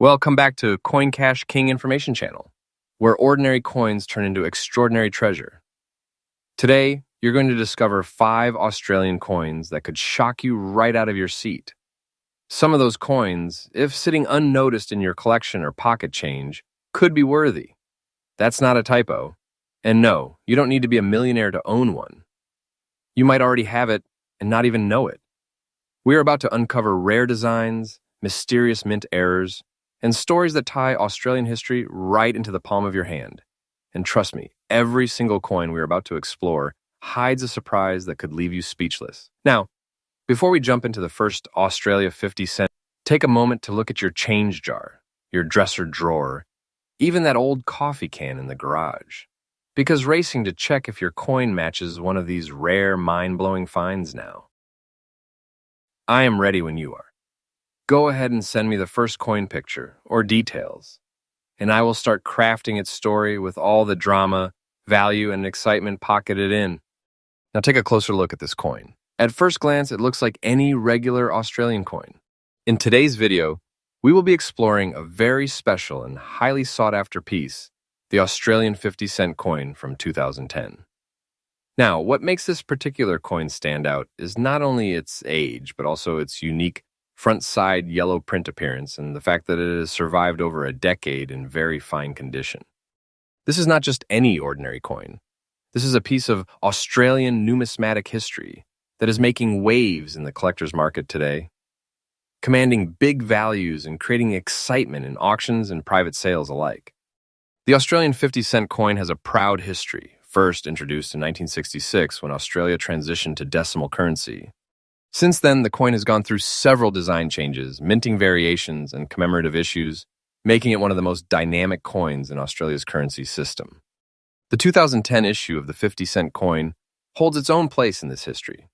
Welcome back to Coin Cash King Information Channel, where ordinary coins turn into extraordinary treasure. Today, you're going to discover 5 Australian coins that could shock you right out of your seat. Some of those coins, if sitting unnoticed in your collection or pocket change, could be worthy. That's not a typo. And no, you don't need to be a millionaire to own one. You might already have it and not even know it. We're about to uncover rare designs, mysterious mint errors, and stories that tie Australian history right into the palm of your hand. And trust me, every single coin we're about to explore hides a surprise that could leave you speechless. Now, before we jump into the first Australia 50 cent, take a moment to look at your change jar, your dresser drawer, even that old coffee can in the garage. Because racing to check if your coin matches one of these rare, mind-blowing finds now. I am ready when you are. Go ahead and send me the first coin picture or details, and I will start crafting its story with all the drama, value, and excitement pocketed in. Now take a closer look at this coin. At first glance, it looks like any regular Australian coin. In today's video, we will be exploring a very special and highly sought-after piece, the Australian 50 cent coin from 2010. Now, what makes this particular coin stand out is not only its age, but also its unique front-side yellow print appearance and the fact that it has survived over a decade in very fine condition. This is not just any ordinary coin. This is a piece of Australian numismatic history that is making waves in the collector's market today, commanding big values and creating excitement in auctions and private sales alike. The Australian 50 cent coin has a proud history, first introduced in 1966 when Australia transitioned to decimal currency. Since then, the coin has gone through several design changes, minting variations, and commemorative issues, making it one of the most dynamic coins in Australia's currency system. The 2010 issue of the 50 cent coin holds its own place in this history,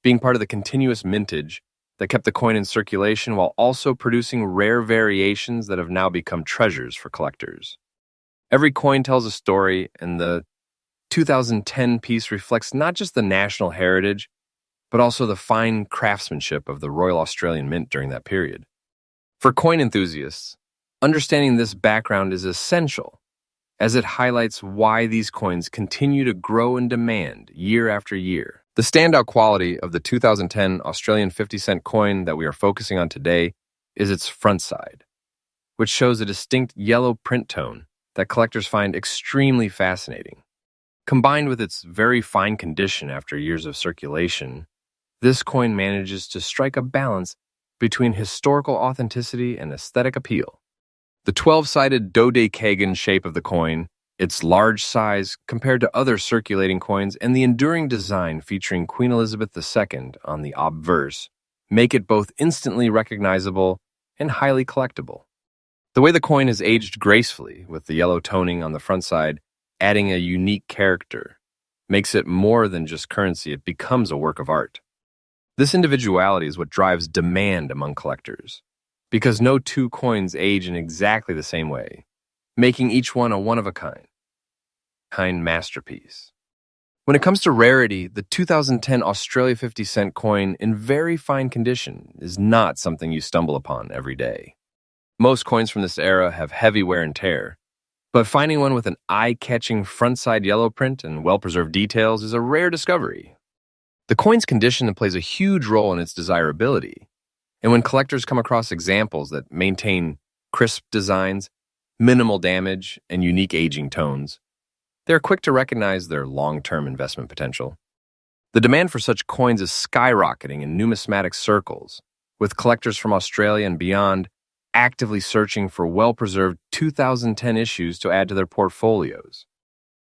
being part of the continuous mintage that kept the coin in circulation while also producing rare variations that have now become treasures for collectors. Every coin tells a story, and the 2010 piece reflects not just the national heritage, but also the fine craftsmanship of the Royal Australian Mint during that period. For coin enthusiasts, understanding this background is essential, as it highlights why these coins continue to grow in demand year after year. The standout quality of the 2010 Australian 50 cent coin that we are focusing on today is its front side, which shows a distinct yellow print tone that collectors find extremely fascinating. Combined with its very fine condition after years of circulation, this coin manages to strike a balance between historical authenticity and aesthetic appeal. The 12-sided dodecagon shape of the coin, its large size compared to other circulating coins, and the enduring design featuring Queen Elizabeth II on the obverse make it both instantly recognizable and highly collectible. The way the coin is aged gracefully, with the yellow toning on the front side adding a unique character, makes it more than just currency, it becomes a work of art. This individuality is what drives demand among collectors, because no two coins age in exactly the same way, making each one a one-of-a-kind masterpiece. When it comes to rarity, the 2010 Australia 50 cent coin in very fine condition is not something you stumble upon every day. Most coins from this era have heavy wear and tear, but finding one with an eye-catching front-side yellow print and well-preserved details is a rare discovery. The coin's condition plays a huge role in its desirability, and when collectors come across examples that maintain crisp designs, minimal damage, and unique aging tones, they're quick to recognize their long-term investment potential. The demand for such coins is skyrocketing in numismatic circles, with collectors from Australia and beyond actively searching for well-preserved 2010 issues to add to their portfolios.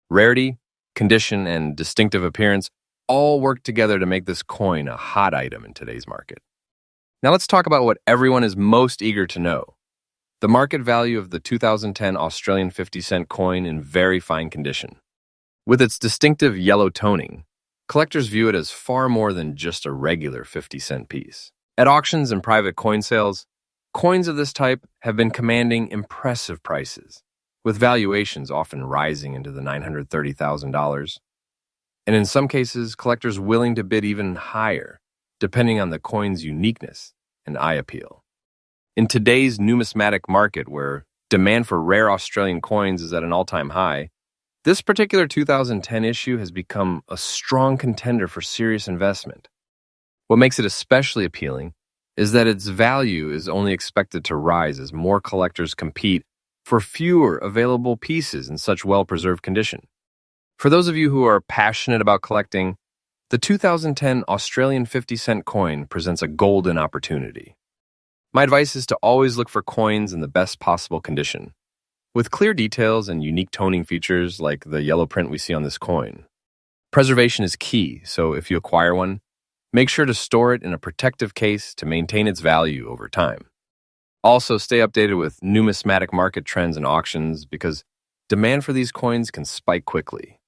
Rarity, condition, and distinctive appearance all work together to make this coin a hot item in today's market. Now let's talk about what everyone is most eager to know: the market value of the 2010 Australian 50 cent coin in very fine condition. With its distinctive yellow toning, collectors view it as far more than just a regular 50 cent piece. At auctions and private coin sales, coins of this type have been commanding impressive prices, with valuations often rising into the $930,000. And in some cases, collectors willing to bid even higher, depending on the coin's uniqueness and eye appeal. In today's numismatic market, where demand for rare Australian coins is at an all-time high, this particular 2010 issue has become a strong contender for serious investment. What makes it especially appealing is that its value is only expected to rise as more collectors compete for fewer available pieces in such well-preserved condition. For those of you who are passionate about collecting, the 2010 Australian 50-cent coin presents a golden opportunity. My advice is to always look for coins in the best possible condition, with clear details and unique toning features like the yellow print we see on this coin. Preservation is key, so if you acquire one, make sure to store it in a protective case to maintain its value over time. Also, stay updated with numismatic market trends and auctions because demand for these coins can spike quickly.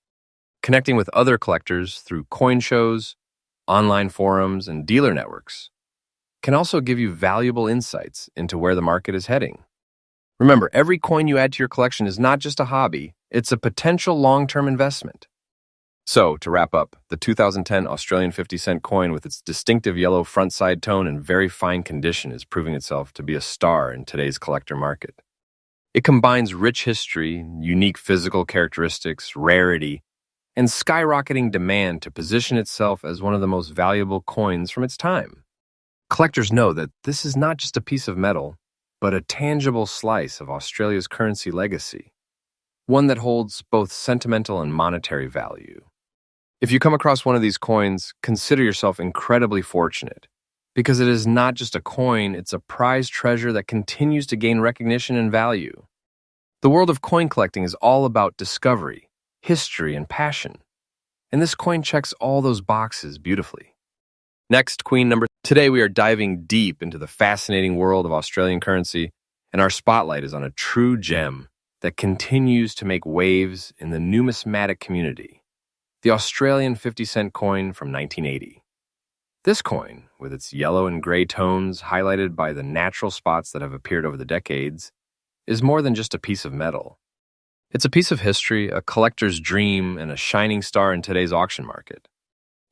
Connecting with other collectors through coin shows, online forums, and dealer networks can also give you valuable insights into where the market is heading. Remember, every coin you add to your collection is not just a hobby, it's a potential long-term investment. So, to wrap up, the 2010 Australian 50-cent coin with its distinctive yellow front side tone and very fine condition is proving itself to be a star in today's collector market. It combines rich history, unique physical characteristics, rarity, and skyrocketing demand to position itself as one of the most valuable coins from its time. Collectors know that this is not just a piece of metal, but a tangible slice of Australia's currency legacy, one that holds both sentimental and monetary value. If you come across one of these coins, consider yourself incredibly fortunate, because it is not just a coin, it's a prized treasure that continues to gain recognition and value. The world of coin collecting is all about discovery, history, and passion, and this coin checks all those boxes beautifully. Next, Queen number. Today we are diving deep into the fascinating world of Australian currency, and our spotlight is on a true gem that continues to make waves in the numismatic community. The Australian 50-cent coin from 1980. This coin, with its yellow and gray tones highlighted by the natural spots that have appeared over the decades, is more than just a piece of metal. It's a piece of history, a collector's dream, and a shining star in today's auction market.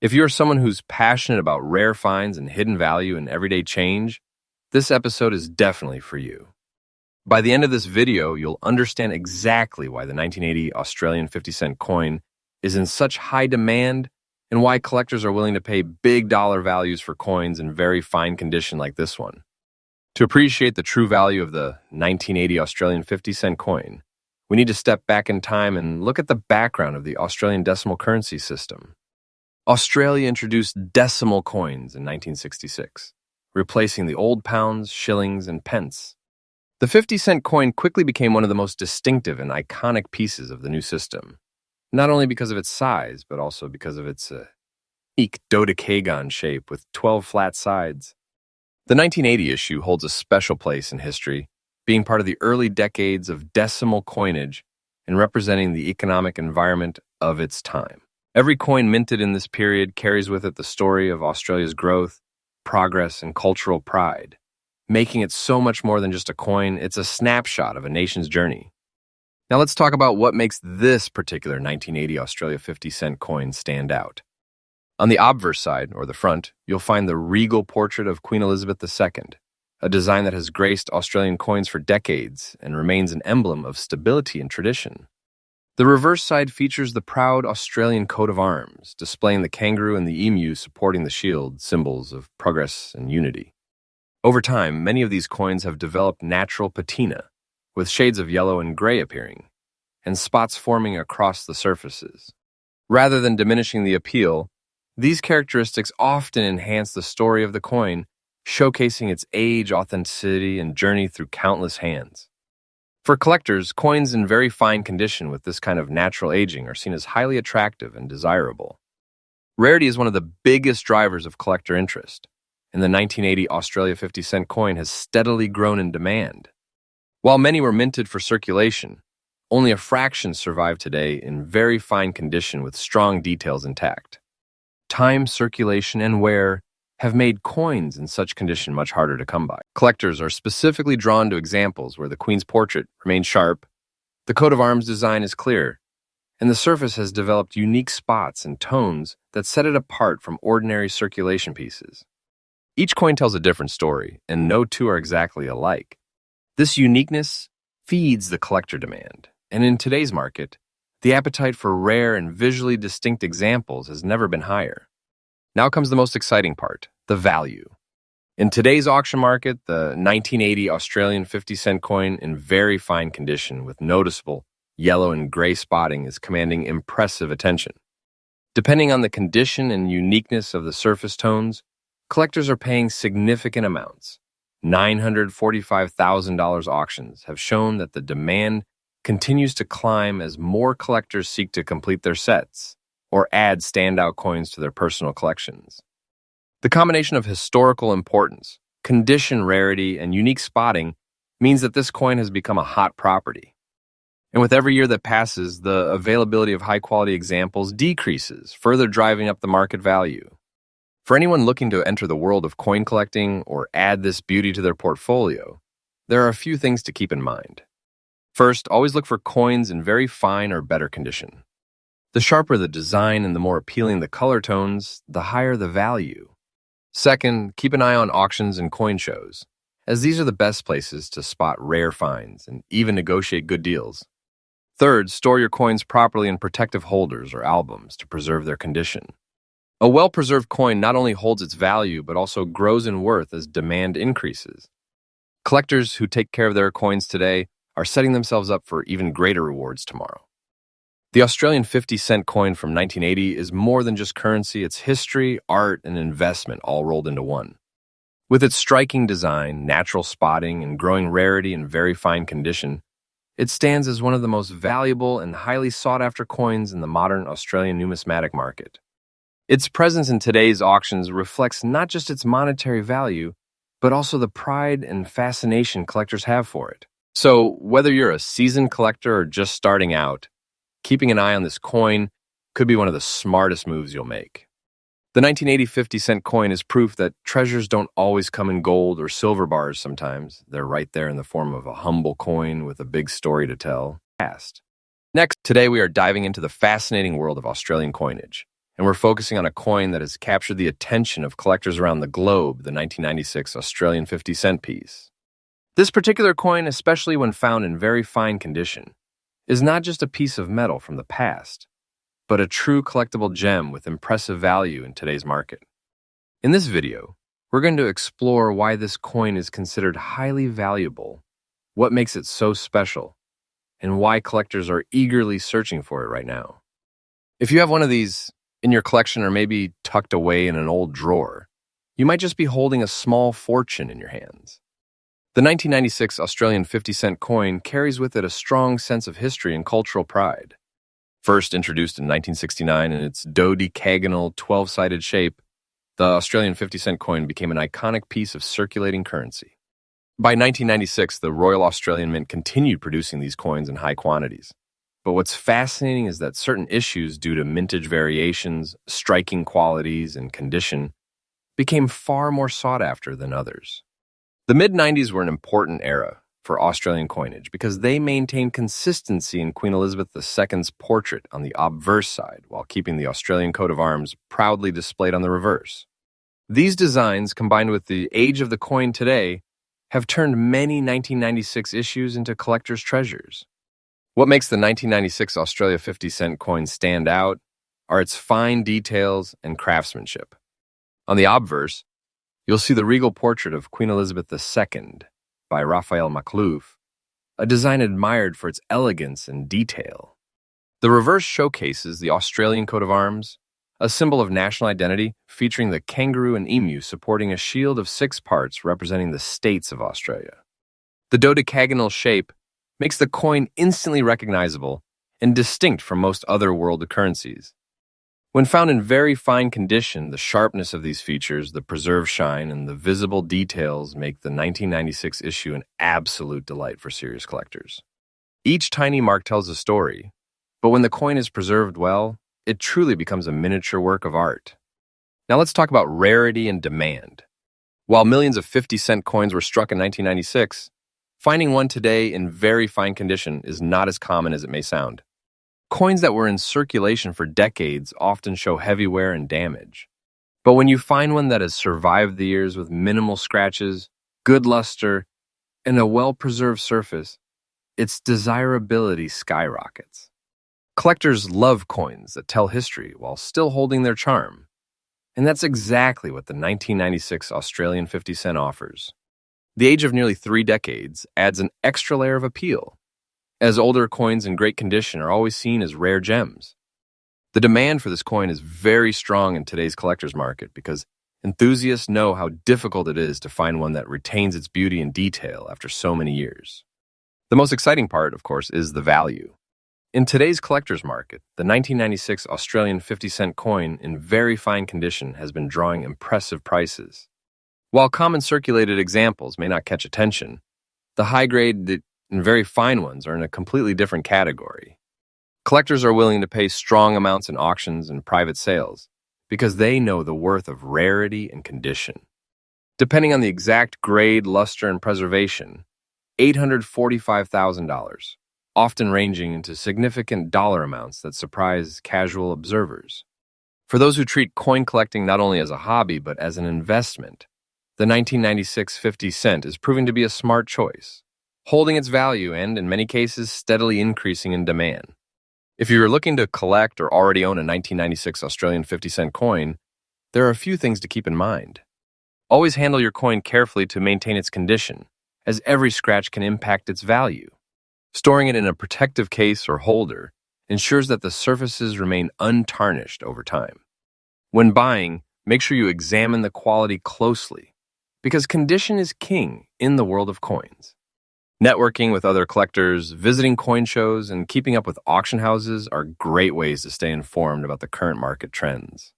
If you are someone who's passionate about rare finds and hidden value in everyday change, this episode is definitely for you. By the end of this video, you'll understand exactly why the 1980 Australian 50-cent coin is in such high demand and why collectors are willing to pay big dollar values for coins in very fine condition like this one. To appreciate the true value of the 1980 Australian 50-cent coin, we need to step back in time and look at the background of the Australian decimal currency system. Australia introduced decimal coins in 1966, replacing the old pounds, shillings, and pence. The 50-cent coin quickly became one of the most distinctive and iconic pieces of the new system, not only because of its size, but also because of its unique dodecagon shape with 12 flat sides. The 1980 issue holds a special place in history, being part of the early decades of decimal coinage and representing the economic environment of its time. Every coin minted in this period carries with it the story of Australia's growth, progress, and cultural pride, making it so much more than just a coin. It's a snapshot of a nation's journey. Now let's talk about what makes this particular 1980 Australia 50-cent coin stand out. On the obverse side, or the front, you'll find the regal portrait of Queen Elizabeth II, a design that has graced Australian coins for decades and remains an emblem of stability and tradition. The reverse side features the proud Australian coat of arms, displaying the kangaroo and the emu supporting the shield, symbols of progress and unity. Over time, many of these coins have developed natural patina, with shades of yellow and gray appearing, and spots forming across the surfaces. Rather than diminishing the appeal, these characteristics often enhance the story of the coin, showcasing its age, authenticity, and journey through countless hands. For collectors, coins in very fine condition with this kind of natural aging are seen as highly attractive and desirable. Rarity is one of the biggest drivers of collector interest, and the 1980 Australia 50-cent coin has steadily grown in demand. While many were minted for circulation, only a fraction survive today in very fine condition with strong details intact. Time, circulation, and wear have made coins in such condition much harder to come by. Collectors are specifically drawn to examples where the Queen's portrait remains sharp, the coat of arms design is clear, and the surface has developed unique spots and tones that set it apart from ordinary circulation pieces. Each coin tells a different story, and no two are exactly alike. This uniqueness feeds the collector demand, and in today's market, the appetite for rare and visually distinct examples has never been higher. Now comes the most exciting part, the value. In today's auction market, the 1980 Australian 50-cent coin in very fine condition with noticeable yellow and gray spotting is commanding impressive attention. Depending on the condition and uniqueness of the surface tones, collectors are paying significant amounts. $945,000 auctions have shown that the demand continues to climb as more collectors seek to complete their sets or add standout coins to their personal collections. The combination of historical importance, condition rarity, and unique spotting means that this coin has become a hot property. And with every year that passes, the availability of high-quality examples decreases, further driving up the market value. For anyone looking to enter the world of coin collecting or add this beauty to their portfolio, there are a few things to keep in mind. First, always look for coins in very fine or better condition. The sharper the design and the more appealing the color tones, the higher the value. Second, keep an eye on auctions and coin shows, as these are the best places to spot rare finds and even negotiate good deals. Third, store your coins properly in protective holders or albums to preserve their condition. A well-preserved coin not only holds its value, but also grows in worth as demand increases. Collectors who take care of their coins today are setting themselves up for even greater rewards tomorrow. The Australian 50-cent coin from 1980 is more than just currency, it's history, art, and investment all rolled into one. With its striking design, natural spotting, and growing rarity in very fine condition, it stands as one of the most valuable and highly sought-after coins in the modern Australian numismatic market. Its presence in today's auctions reflects not just its monetary value, but also the pride and fascination collectors have for it. So, whether you're a seasoned collector or just starting out, keeping an eye on this coin could be one of the smartest moves you'll make. The 1980 50-cent coin is proof that treasures don't always come in gold or silver bars sometimes. They're right there in the form of a humble coin with a big story to tell. Next, today we are diving into the fascinating world of Australian coinage, and we're focusing on a coin that has captured the attention of collectors around the globe, the 1996 Australian 50-cent piece. This particular coin, especially when found in very fine condition, is not just a piece of metal from the past, but a true collectible gem with impressive value in today's market. In this video, we're going to explore why this coin is considered highly valuable, what makes it so special, and why collectors are eagerly searching for it right now. If you have one of these in your collection or maybe tucked away in an old drawer, you might just be holding a small fortune in your hands. The 1996 Australian 50-cent coin carries with it a strong sense of history and cultural pride. First introduced in 1969 in its dodecagonal 12-sided shape, the Australian 50-cent coin became an iconic piece of circulating currency. By 1996, the Royal Australian Mint continued producing these coins in high quantities. But what's fascinating is that certain issues due to mintage variations, striking qualities, and condition became far more sought after than others. The mid-90s were an important era for Australian coinage because they maintained consistency in Queen Elizabeth II's portrait on the obverse side while keeping the Australian coat of arms proudly displayed on the reverse. These designs, combined with the age of the coin today, have turned many 1996 issues into collector's treasures. What makes the 1996 Australia 50-cent coin stand out are its fine details and craftsmanship. On the obverse, you'll see the regal portrait of Queen Elizabeth II by Raphael Maklouf, a design admired for its elegance and detail. The reverse showcases the Australian coat of arms, a symbol of national identity featuring the kangaroo and emu supporting a shield of 6 parts representing the states of Australia. The dodecagonal shape makes the coin instantly recognizable and distinct from most other world currencies. When found in very fine condition, the sharpness of these features, the preserved shine, and the visible details make the 1996 issue an absolute delight for serious collectors. Each tiny mark tells a story, but when the coin is preserved well, it truly becomes a miniature work of art. Now let's talk about rarity and demand. While millions of 50-cent coins were struck in 1996, finding one today in very fine condition is not as common as it may sound. Coins that were in circulation for decades often show heavy wear and damage. But when you find one that has survived the years with minimal scratches, good luster, and a well-preserved surface, its desirability skyrockets. Collectors love coins that tell history while still holding their charm. And that's exactly what the 1996 Australian 50 cent offers. The age of nearly 3 decades adds an extra layer of appeal, as older coins in great condition are always seen as rare gems. The demand for this coin is very strong in today's collector's market because enthusiasts know how difficult it is to find one that retains its beauty and detail after so many years. The most exciting part, of course, is the value. In today's collector's market, the 1996 Australian 50 cent coin in very fine condition has been drawing impressive prices. While common circulated examples may not catch attention, the high-grade and very fine ones are in a completely different category. Collectors are willing to pay strong amounts in auctions and private sales because they know the worth of rarity and condition. Depending on the exact grade, luster, and preservation, $845,000, often ranging into significant dollar amounts that surprise casual observers. For those who treat coin collecting not only as a hobby but as an investment, the 1996 50 cent is proving to be a smart choice, holding its value and, in many cases, steadily increasing in demand. If you're looking to collect or already own a 1996 Australian 50 cent coin, there are a few things to keep in mind. Always handle your coin carefully to maintain its condition, as every scratch can impact its value. Storing it in a protective case or holder ensures that the surfaces remain untarnished over time. When buying, make sure you examine the quality closely, because condition is king in the world of coins. Networking with other collectors, visiting coin shows, and keeping up with auction houses are great ways to stay informed about the current market trends.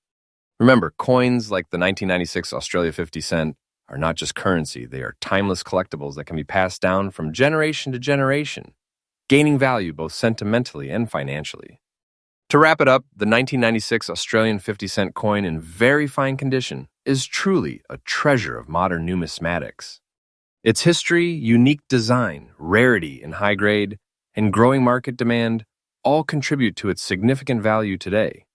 Remember, coins like the 1996 Australia 50 cent are not just currency, they are timeless collectibles that can be passed down from generation to generation, gaining value both sentimentally and financially. To wrap it up, the 1996 Australian 50 cent coin in very fine condition is truly a treasure of modern numismatics. Its history, unique design, rarity in high grade, and growing market demand all contribute to its significant value today.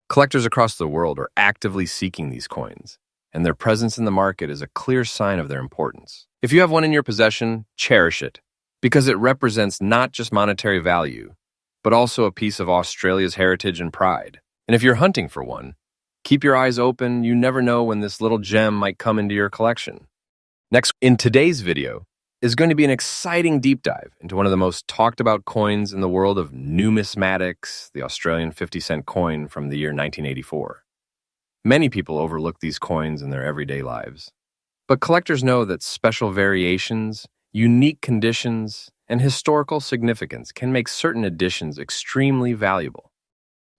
Collectors across the world are actively seeking these coins, and their presence in the market is a clear sign of their importance. If you have one in your possession, cherish it, because it represents not just monetary value, but also a piece of Australia's heritage and pride. And if you're hunting for one, keep your eyes open. You never know when this little gem might come into your collection. Next, in today's video, is going to be an exciting deep dive into one of the most talked about coins in the world of numismatics, the Australian 50 cent coin from the year 1984. Many people overlook these coins in their everyday lives, but collectors know that special variations, unique conditions, and historical significance can make certain editions extremely valuable.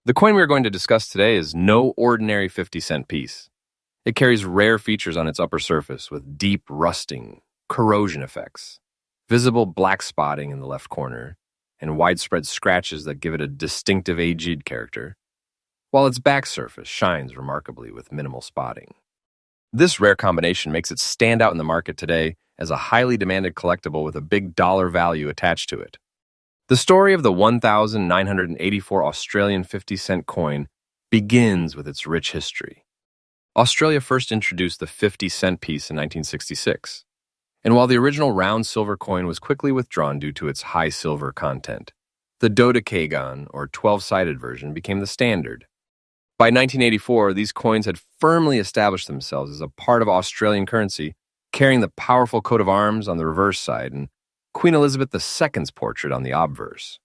The coin we are going to discuss today is no ordinary 50 cent piece. It carries rare features on its upper surface with deep rusting, corrosion effects, visible black spotting in the left corner, and widespread scratches that give it a distinctive aged character, while its back surface shines remarkably with minimal spotting. This rare combination makes it stand out in the market today as a highly demanded collectible with a big dollar value attached to it. The story of the 1984 Australian 50 cent coin begins with its rich history. Australia first introduced the 50 cent piece in 1966, and while the original round silver coin was quickly withdrawn due to its high silver content, the dodecagon, or 12-sided version, became the standard. By 1984, these coins had firmly established themselves as a part of Australian currency, carrying the powerful coat of arms on the reverse side and Queen Elizabeth II's portrait on the obverse.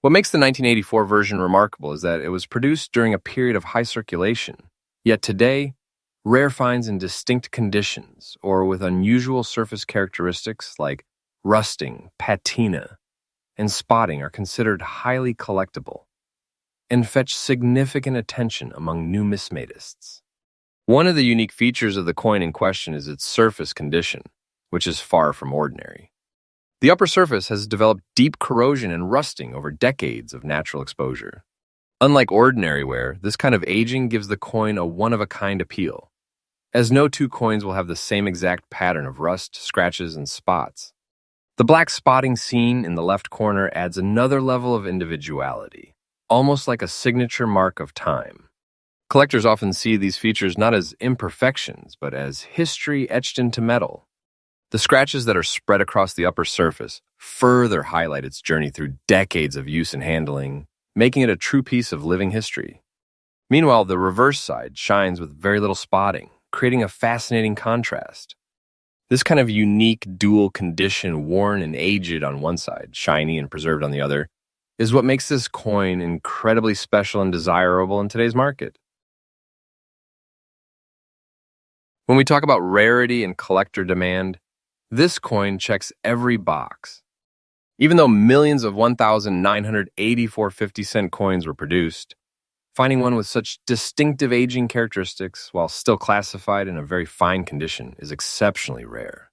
What makes the 1984 version remarkable is that it was produced during a period of high circulation, yet today, rare finds in distinct conditions or with unusual surface characteristics like rusting, patina, and spotting are considered highly collectible and fetch significant attention among numismatists. One of the unique features of the coin in question is its surface condition, which is far from ordinary. The upper surface has developed deep corrosion and rusting over decades of natural exposure. Unlike ordinary wear, this kind of aging gives the coin a one-of-a-kind appeal, as no two coins will have the same exact pattern of rust, scratches, and spots. The black spotting seen in the left corner adds another level of individuality, almost like a signature mark of time. Collectors often see these features not as imperfections, but as history etched into metal. The scratches that are spread across the upper surface further highlight its journey through decades of use and handling, making it a true piece of living history. Meanwhile, the reverse side shines with very little spotting, creating a fascinating contrast. This kind of unique dual condition, worn and aged on one side, shiny and preserved on the other, is what makes this coin incredibly special and desirable in today's market. When we talk about rarity and collector demand, this coin checks every box. Even though millions of 1,984 50-cent coins were produced, finding one with such distinctive aging characteristics while still classified in a very fine condition is exceptionally rare.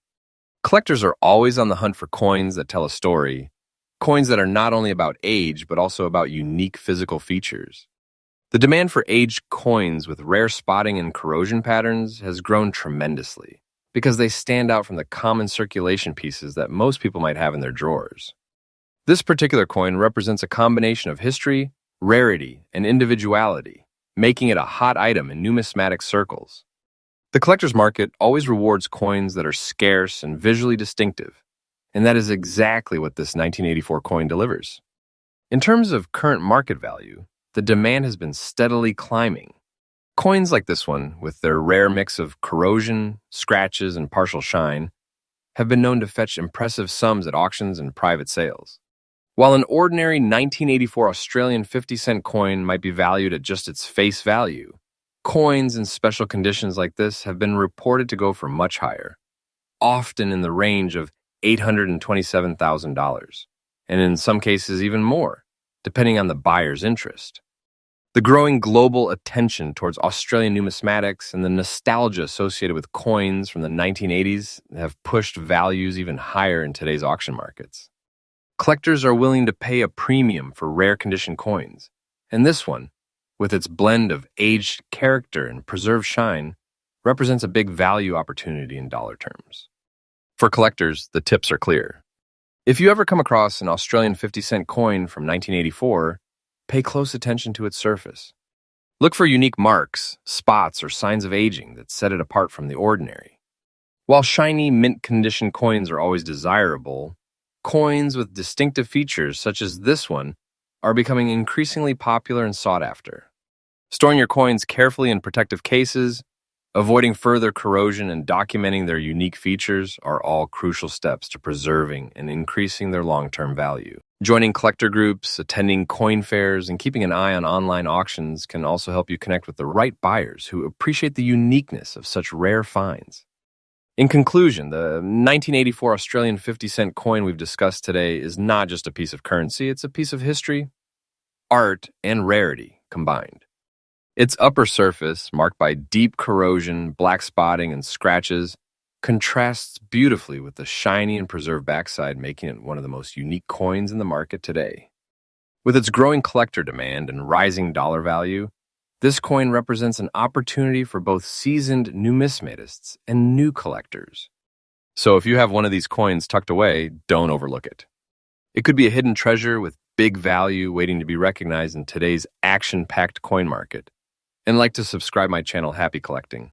Collectors are always on the hunt for coins that tell a story, coins that are not only about age but also about unique physical features. The demand for aged coins with rare spotting and corrosion patterns has grown tremendously because they stand out from the common circulation pieces that most people might have in their drawers. This particular coin represents a combination of history, rarity, and individuality, making it a hot item in numismatic circles. The collector's market always rewards coins that are scarce and visually distinctive, and that is exactly what this 1984 coin delivers. In terms of current market value, the demand has been steadily climbing. Coins like this one, with their rare mix of corrosion, scratches, and partial shine, have been known to fetch impressive sums at auctions and private sales. While an ordinary 1984 Australian 50-cent coin might be valued at just its face value, coins in special conditions like this have been reported to go for much higher, often in the range of $827,000, and in some cases even more, depending on the buyer's interest. The growing global attention towards Australian numismatics and the nostalgia associated with coins from the 1980s have pushed values even higher in today's auction markets. Collectors are willing to pay a premium for rare condition coins, and this one, with its blend of aged character and preserved shine, represents a big value opportunity in dollar terms. For collectors, the tips are clear. If you ever come across an Australian 50-cent coin from 1984, pay close attention to its surface. Look for unique marks, spots, or signs of aging that set it apart from the ordinary. While shiny, mint-condition coins are always desirable, coins with distinctive features, such as this one, are becoming increasingly popular and sought after. Storing your coins carefully in protective cases, avoiding further corrosion, and documenting their unique features are all crucial steps to preserving and increasing their long-term value. Joining collector groups, attending coin fairs, and keeping an eye on online auctions can also help you connect with the right buyers who appreciate the uniqueness of such rare finds. In conclusion, the 1984 Australian 50-cent coin we've discussed today is not just a piece of currency, it's a piece of history, art, and rarity combined. Its upper surface, marked by deep corrosion, black spotting, and scratches, contrasts beautifully with the shiny and preserved backside, making it one of the most unique coins in the market today. With its growing collector demand and rising dollar value, this coin represents an opportunity for both seasoned numismatists and new collectors. So if you have one of these coins tucked away, don't overlook it. It could be a hidden treasure with big value waiting to be recognized in today's action-packed coin market. And like to subscribe my channel, Happy Collecting.